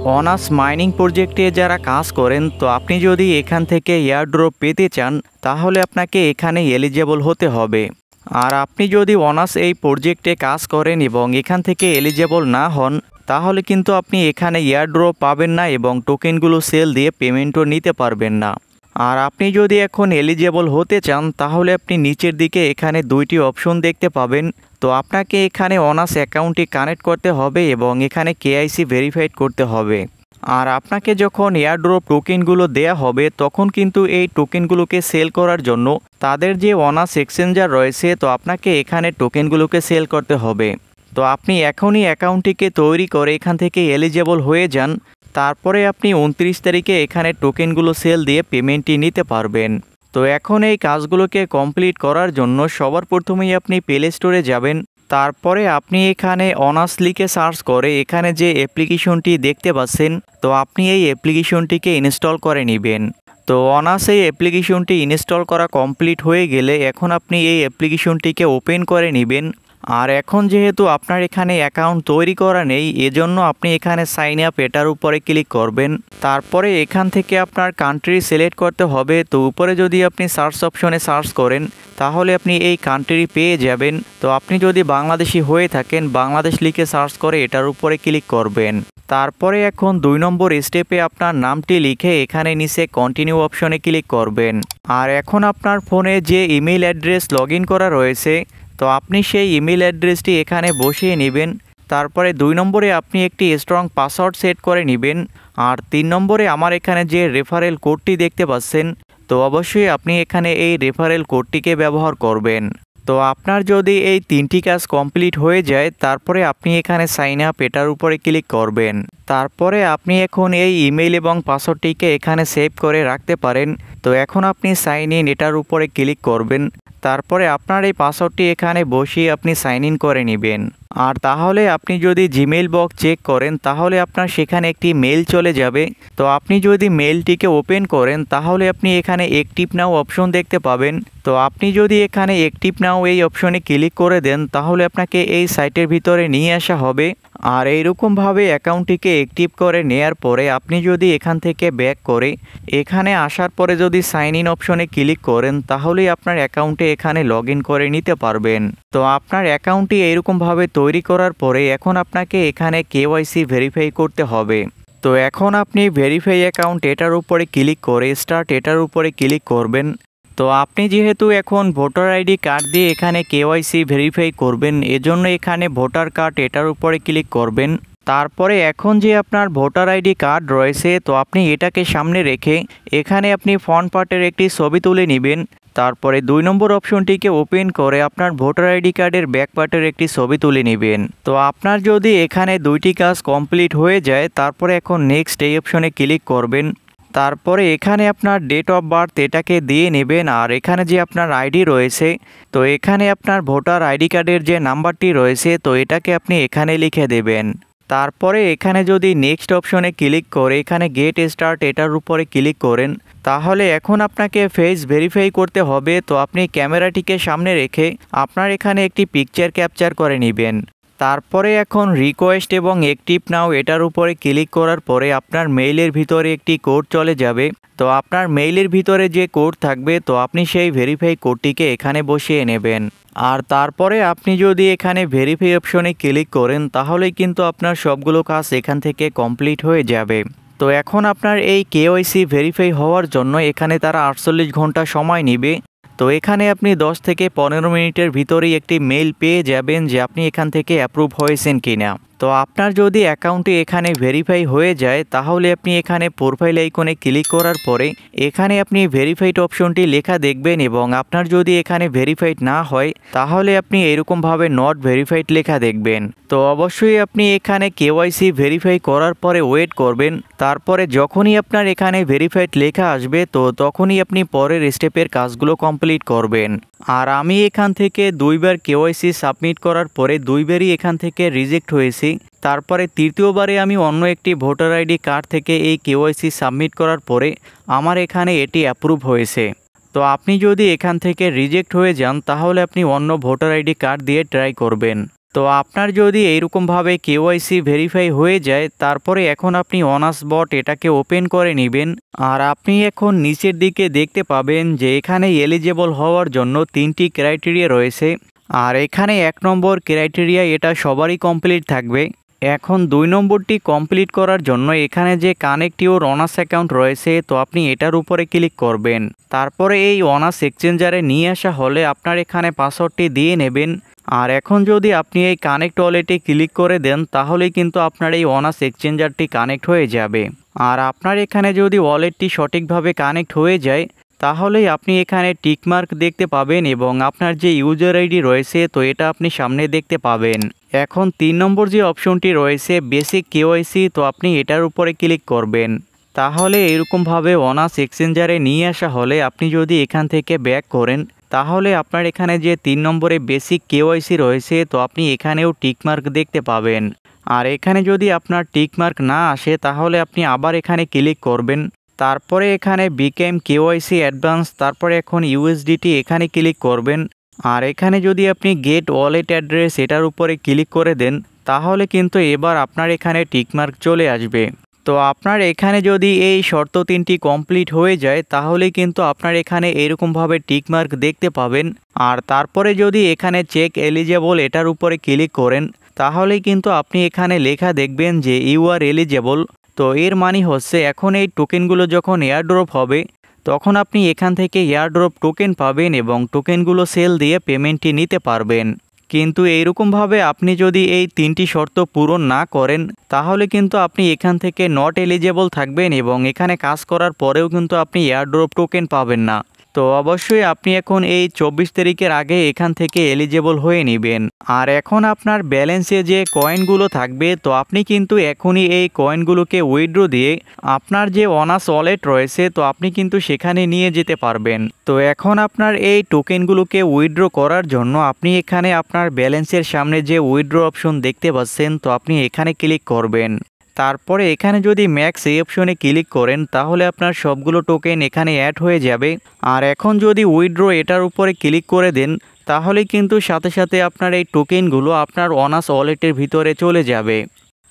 Honours mining প্রজেক্টে যারা কাজ করেন, তো আপনি যদি এখান থেকে এয়ারড্রপ পেতে চান তাহলে আপনাকে এখানে এলিজেবল হতে হবে। আর আপনি যদি অনার্স এই প্রজেক্টে কাজ করেন এবং এখান থেকে এলিজেবল না হন, তাহলে কিন্তু আপনি এখানে এয়ারড্রপ পাবেন না এবং টোকেনগুলো সেল দিয়ে পেমেন্টও নিতে পারবেন না। আর আপনি যদি এখন এলিজেবল হতে চান তাহলে আপনি নিচের দিকে এখানে দুইটি অপশন দেখতে পাবেন। তো আপনাকে এখানে অনার্স অ্যাকাউন্টটি কানেক্ট করতে হবে এবং এখানে কেআইসি ভেরিফাইড করতে হবে। আর আপনাকে যখন এয়ারড্রপ টোকেনগুলো দেয়া হবে তখন কিন্তু এই টোকেনগুলোকে সেল করার জন্য তাদের যে অনার্স এক্সচেঞ্জার রয়েছে, তো আপনাকে এখানে টোকেনগুলোকে সেল করতে হবে। তো আপনি এখনই অ্যাকাউন্টটিকে তৈরি করে এখান থেকে এলিজেবল হয়ে যান, তারপরে আপনি 29 তারিখে এখানে টোকেনগুলো সেল দিয়ে পেমেন্টটি নিতে পারবেন। তো এখন এই কাজগুলোকে কমপ্লিট করার জন্য সবার প্রথমেই আপনি প্লে স্টোরে যাবেন। তারপরে আপনি এখানে অনার্স লিখে সার্চ করে এখানে যে অ্যাপ্লিকেশনটি দেখতে পাচ্ছেন, তো আপনি এই অ্যাপ্লিকেশনটিকে ইনস্টল করে নেবেন। তো অনার্স এই অ্যাপ্লিকেশনটি ইনস্টল করা কমপ্লিট হয়ে গেলে এখন আপনি এই অ্যাপ্লিকেশনটিকে ওপেন করে নেবেন। আর এখন যেহেতু আপনার এখানে অ্যাকাউন্ট তৈরি করা নেই, এজন্য আপনি এখানে সাইন আপ এটার উপরে ক্লিক করবেন। তারপরে এখান থেকে আপনার কান্ট্রি সিলেক্ট করতে হবে। তো উপরে যদি আপনি সার্চ অপশনে সার্চ করেন তাহলে আপনি এই কান্ট্রি পেয়ে যাবেন। তো আপনি যদি বাংলাদেশি হয়ে থাকেন, বাংলাদেশ লিখে সার্চ করে এটার উপরে ক্লিক করবেন। তারপরে এখন 2 নম্বর স্টেপে আপনার নামটি লিখে এখানে নিচে কন্টিনিউ অপশনে ক্লিক করবেন। আর এখন আপনার ফোনে যে ইমেল অ্যাড্রেস লগ ইন করা রয়েছে, তো আপনি সেই ইমেল অ্যাড্রেসটি এখানে বসিয়ে নেবেন। তারপরে 2 নম্বরে আপনি একটি স্ট্রং পাসওয়ার্ড সেট করে নেবেন। আর 3 নম্বরে আমার এখানে যে রেফারেল কোডটি দেখতে পাচ্ছেন, তো অবশ্যই আপনি এখানে এই রেফারেল কোডটিকে ব্যবহার করবেন। তো আপনার যদি এই 3টি কাজ কমপ্লিট হয়ে যায় তারপরে আপনি এখানে সাইন আপ এটার উপরে ক্লিক করবেন। তারপরে আপনি এখন এই ইমেল এবং পাসওয়ার্ডটিকে এখানে সেভ করে রাখতে পারেন। তো এখন আপনি সাইন ইন এটার উপরে ক্লিক করবেন। তারপরে আপনার এই পাসওয়ার্ডটি এখানে বসিয়ে আপনি সাইন ইন করে নেবেন। আর তাহলে আপনি যদি জিমেইল বক্স চেক করেন তাহলে আপনার সেখানে একটি মেল চলে যাবে। তো আপনি যদি মেলটিকে ওপেন করেন তাহলে আপনি এখানে অ্যাক্টিভ নাও অপশন দেখতে পাবেন। তো আপনি যদি এখানে অ্যাক্টিভ নাও এই অপশনে ক্লিক করে দেন তাহলে আপনাকে এই সাইটের ভিতরে নিয়ে আসা হবে। আর এইরকমভাবে অ্যাকাউন্টটিকে অ্যাক্টিভ করে নেয়ার পরে আপনি যদি এখান থেকে ব্যাক করে এখানে আসার পরে যদি সাইন ইন অপশনে ক্লিক করেন তাহলেই আপনার অ্যাকাউন্টে এখানে লগ ইন করে নিতে পারবেন। তো আপনার অ্যাকাউন্টটি এইরকমভাবে তৈরি করার পরে এখন আপনাকে এখানে কেওয়াইসি ভেরিফাই করতে হবে। তো এখন আপনি ভেরিফাই অ্যাকাউন্ট এটার উপরে ক্লিক করে স্টার্ট এটার উপরে ক্লিক করবেন। তো আপনি যেহেতু এখন ভোটার আইডি কার্ড দিয়ে এখানে কেওয়াইসি ভেরিফাই করবেন, এজন্য এখানে ভোটার কার্ড এটার উপরে ক্লিক করবেন। তারপরে এখন যে আপনার ভোটার আইডি কার্ড রয়েছে, তো আপনি এটাকে সামনে রেখে এখানে আপনি ফ্রন্ট পার্টের একটি ছবি তুলে নেবেন। তারপরে 2 নম্বর অপশনটিকে ওপেন করে আপনার ভোটার আইডি কার্ডের ব্যাক পার্টের একটি ছবি তুলে নেবেন। তো আপনার যদি এখানে 2টি কাজ কমপ্লিট হয়ে যায় তারপরে এখন নেক্সট এই অপশনে ক্লিক করবেন। তারপরে এখানে আপনার ডেট অফ বার্থ এটাকে দিয়ে নেবেন। আর এখানে যে আপনার আইডি রয়েছে, তো এখানে আপনার ভোটার আইডি কার্ডের যে নাম্বারটি রয়েছে, তো এটাকে আপনি এখানে লিখে দেবেন। তারপরে এখানে যদি নেক্সট অপশনে ক্লিক করে এখানে গেট স্টার্ট এটার উপরে ক্লিক করেন তাহলে এখন আপনাকে ফেস ভেরিফাই করতে হবে। তো আপনি ক্যামেরাটিকে সামনে রেখে আপনার এখানে একটি পিকচার ক্যাপচার করে নেবেন। তারপরে এখন রিকোয়েস্ট এবং অ্যাক্টিভ নাও এটার উপরে ক্লিক করার পরে আপনার মেইলের ভিতরে একটি কোড চলে যাবে। তো আপনার মেইলের ভিতরে যে কোড থাকবে, তো আপনি সেই ভেরিফাই কোডটিকে এখানে বসিয়ে নেবেন। আর তারপরে আপনি যদি এখানে ভেরিফাই অপশনে ক্লিক করেন তাহলে কিন্তু আপনার সবগুলো কাজ এখান থেকে কমপ্লিট হয়ে যাবে। তো এখন আপনার এই কেওয়াইসি ভেরিফাই হওয়ার জন্য এখানে তারা 48 ঘন্টা সময় নেবে। তো এখানে আপনি 10 থেকে 15 মিনিটের ভিতরেই একটি মেইল পেয়ে যাবেন যে আপনি এখান থেকে অ্যাপ্রুভ হয়েছেন কিনা। তো আপনার যদি অ্যাকাউন্টে এখানে ভেরিফাই হয়ে যায় তাহলে আপনি এখানে প্রোফাইল আইকনে ক্লিক করার পরে এখানে আপনি ভেরিফাইড অপশনটি লেখা দেখবেন এবং আপনার যদি এখানে ভেরিফাইড না হয় তাহলে আপনি এরকমভাবে নট ভেরিফাইড লেখা দেখবেন। তো অবশ্যই আপনি এখানে কেওয়াইসি ভেরিফাই করার পরে ওয়েট করবেন। তারপরে যখনই আপনার এখানে ভেরিফাইড লেখা আসবে তো তখনই আপনি পরের স্টেপের কাজগুলো কমপ্লিট করবেন। আর আমি এখান থেকে 2বার কেওয়াইসি সাবমিট করার পরে 2বারই এখান থেকে রিজেক্ট হয়েছি। তারপরে তৃতীয়বারে আমি অন্য একটি ভোটার আইডি কার্ড থেকে এই কেওয়াইসি সাবমিট করার পরে আমার এখানে এটি অ্যাপ্রুভ হয়েছে। তো আপনি যদি এখান থেকে রিজেক্ট হয়ে যান তাহলে আপনি অন্য ভোটার আইডি কার্ড দিয়ে ট্রাই করবেন। তো আপনার যদি এইরকমভাবে কেওয়াইসি ভেরিফাই হয়ে যায়, তারপরে এখন আপনি অনার্স বট এটাকে ওপেন করে নেবেন। আর আপনি এখন নিচের দিকে দেখতে পাবেন যে এখানে এলিজেবল হওয়ার জন্য 3টি ক্রাইটেরিয়া রয়েছে। আর এখানে 1 নম্বর ক্রাইটেরিয়া এটা সবারই কমপ্লিট থাকবে। এখন 2 নম্বরটি কমপ্লিট করার জন্য এখানে যে কানেক্ট ইউর অনার্স অ্যাকাউন্ট রয়েছে, তো আপনি এটার উপরে ক্লিক করবেন। তারপরে এই অনার্স এক্সচেঞ্জারে নিয়ে আসা হলে আপনার এখানে পাসওয়ার্ডটি দিয়ে নেবেন। আর এখন যদি আপনি এই কানেক্ট ওয়ালেটে ক্লিক করে দেন, তাহলেই কিন্তু আপনার এই অনার্স এক্সচেঞ্জারটি কানেক্ট হয়ে যাবে। আর আপনার এখানে যদি ওয়ালেটটি সঠিকভাবে কানেক্ট হয়ে যায়, তাহলেই আপনি এখানে টিকমার্ক দেখতে পাবেন এবং আপনার যে ইউজার আইডি রয়েছে, তো এটা আপনি সামনে দেখতে পাবেন। এখন 3 নম্বর যে অপশনটি রয়েছে বেসিক কেওয়াইসি, তো আপনি এটার উপরে ক্লিক করবেন। তাহলে এরকমভাবে অনার্স এক্সচেঞ্জারে নিয়ে আসা হলে আপনি যদি এখান থেকে ব্যাক করেন, তাহলে আপনার এখানে যে 3 নম্বরে বেসিক কেওয়াইসি রয়েছে, তো আপনি এখানেও টিকমার্ক দেখতে পাবেন। আর এখানে যদি আপনার টিকমার্ক না আসে, তাহলে আপনি আবার এখানে ক্লিক করবেন। তারপরে এখানে বিকেম কেওয়াইসি অ্যাডভান্স, তারপরে এখন ইউএসডিটি এখানে ক্লিক করবেন। আর এখানে যদি আপনি গেট ওয়ালেট অ্যাড্রেস এটার উপরে ক্লিক করে দেন, তাহলে কিন্তু এবার আপনার এখানে টিকমার্ক চলে আসবে। তো আপনার এখানে যদি এই শর্ত 3টি কমপ্লিট হয়ে যায়, তাহলে কিন্তু আপনার এখানে এরকমভাবে টিকমার্ক দেখতে পাবেন। আর তারপরে যদি এখানে চেক এলিজেবল এটার উপরে ক্লিক করেন, তাহলে কিন্তু আপনি এখানে লেখা দেখবেন যে ইউ আর এলিজেবল। তো এর মানে হচ্ছে এখন এই টোকেনগুলো যখন এয়ারড্রপ হবে, তখন আপনি এখান থেকে এয়ারড্রপ টোকেন পাবেন এবং টোকেনগুলো সেল দিয়ে পেমেন্টটি নিতে পারবেন। কিন্তু এইরকমভাবে আপনি যদি এই 3টি শর্ত পূরণ না করেন, তাহলে কিন্তু আপনি এখান থেকে নট এলিজেবল থাকবেন এবং এখানে কাজ করার পরেও কিন্তু আপনি এয়ারড্রপ টোকেন পাবেন না। তো অবশ্যই আপনি এখন এই 24 তারিখের আগে এখান থেকে এলিজেবল হয়ে নেবেন। আর এখন আপনার ব্যালেন্সে যে কয়েনগুলো থাকবে, তো আপনি কিন্তু এখনই এই কয়েনগুলোকে উইথড্র দিয়ে আপনার যে অনার্স ওয়ালেট রয়েছে, তো আপনি কিন্তু সেখানে নিয়ে যেতে পারবেন। তো এখন আপনার এই টোকেনগুলোকে উইথড্র করার জন্য আপনি এখানে আপনার ব্যালেন্সের সামনে যে উইথড্র অপশন দেখতে পাচ্ছেন, তো আপনি এখানে ক্লিক করবেন। তারপরে এখানে যদি ম্যাক্স এই অপশনে ক্লিক করেন, তাহলে আপনার সবগুলো টোকেন এখানে অ্যাড হয়ে যাবে। আর এখন যদি উইথড্র এটার উপরে ক্লিক করে দেন, তাহলে কিন্তু সাথে সাথে আপনার এই টোকেনগুলো আপনার অনার্স ওয়ালেটের ভিতরে চলে যাবে।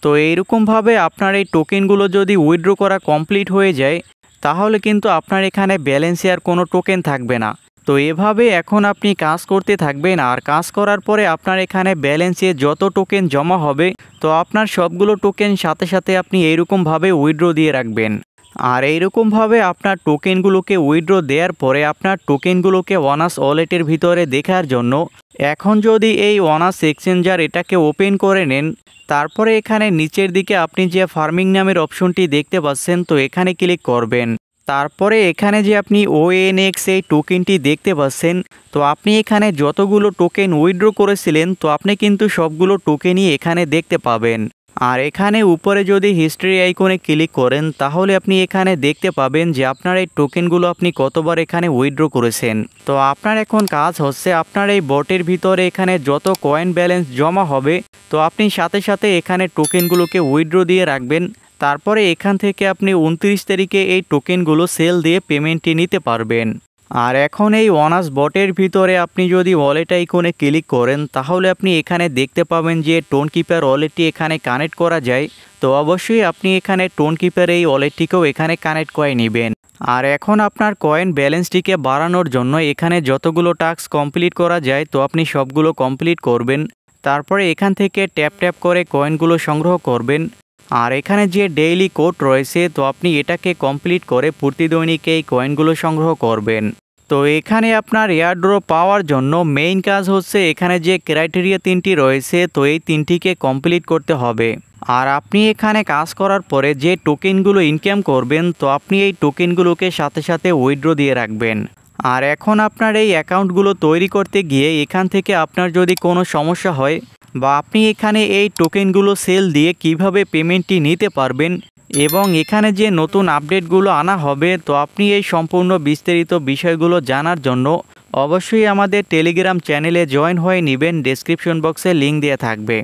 তো এইরকমভাবে আপনার এই টোকেনগুলো যদি উইথড্র করা কমপ্লিট হয়ে যায়, তাহলে কিন্তু আপনার এখানে ব্যালেন্সে আর কোনো টোকেন থাকবে না। তো এভাবে এখন আপনি কাজ করতে থাকবেন। আর কাজ করার পরে আপনার এখানে ব্যালেন্সে যত টোকেন জমা হবে, তো আপনার সবগুলো টোকেন সাথে সাথে আপনি এইরকমভাবে উইথড্র দিয়ে রাখবেন। আর এইরকমভাবে আপনার টোকেনগুলোকে উইথড্র দেওয়ার পরে আপনার টোকেনগুলোকে অনার্স ওয়ালেটের ভিতরে দেখার জন্য এখন যদি এই অনার্স এক্সচেঞ্জার এটাকে ওপেন করে নেন, তারপরে এখানে নিচের দিকে আপনি যে ফার্মিং নামের অপশনটি দেখতে পাচ্ছেন, তো এখানে ক্লিক করবেন। তারপরে এখানে যে আপনি ONX এই টোকেনটি দেখতে পাচ্ছেন, তো আপনি এখানে যতগুলো টোকেন উইথড্র করেছিলেন, তো আপনি কিন্তু সবগুলো টোকেনই এখানে দেখতে পাবেন। আর এখানে উপরে যদি হিস্ট্রি আইকনে ক্লিক করেন, তাহলে আপনি এখানে দেখতে পাবেন যে আপনার এই টোকেনগুলো আপনি কতবার এখানে উইথড্র করেছেন। তো আপনার এখন কাজ হচ্ছে আপনার এই বটের ভিতরে এখানে যত কয়েন ব্যালেন্স জমা হবে, তো আপনি সাথে সাথে এখানে টোকেনগুলোকে উইথড্র দিয়ে রাখবেন। তারপরে এখান থেকে আপনি 29 তারিখে এই টোকেনগুলো সেল দিয়ে পেমেন্টটি নিতে পারবেন। আর এখন এই অনার্স বটের ভিতরে আপনি যদি ওয়ালেট আইকনে ক্লিক করেন, তাহলে আপনি এখানে দেখতে পাবেন যে টোন কিপার ওয়ালেটটি এখানে কানেক্ট করা যায়। তো অবশ্যই আপনি এখানে টোন কিপার এই ওয়ালেটটিকেও এখানে কানেক্ট করে নেবেন। আর এখন আপনার কয়েন ব্যালেন্সটিকে বাড়ানোর জন্য এখানে যতগুলো টাস্ক কমপ্লিট করা যায়, তো আপনি সবগুলো কমপ্লিট করবেন। তারপরে এখান থেকে ট্যাপ ট্যাপ করে কয়েনগুলো সংগ্রহ করবেন। আর এখানে যে ডেইলি কোড রয়েছে, তো আপনি এটাকে কমপ্লিট করে প্রতিদৈনিক এই কয়েনগুলো সংগ্রহ করবেন। তো এখানে আপনার এয়ারড্রপ পাওয়ার জন্য মেইন কাজ হচ্ছে এখানে যে ক্রাইটেরিয়া 3টি রয়েছে, তো এই 3টিকে কমপ্লিট করতে হবে। আর আপনি এখানে কাজ করার পরে যে টোকেনগুলো ইনকাম করবেন, তো আপনি এই টোকেনগুলোকে সাথে সাথে উইথড্র দিয়ে রাখবেন। আর এখন আপনার এই অ্যাকাউন্টগুলো তৈরি করতে গিয়ে এখান থেকে আপনার যদি কোনো সমস্যা হয়, বা আপনি এখানে এই টোকেনগুলো সেল দিয়ে কিভাবে পেমেন্টটি নিতে পারবেন এবং এখানে যে নতুন আপডেটগুলো আনা হবে, তো আপনি এই সম্পূর্ণ বিস্তারিত বিষয়গুলো জানার জন্য অবশ্যই আমাদের টেলিগ্রাম চ্যানেলে জয়েন হয়ে নেবেন। ডেসক্রিপশন বক্সে লিঙ্ক দেওয়া থাকবে।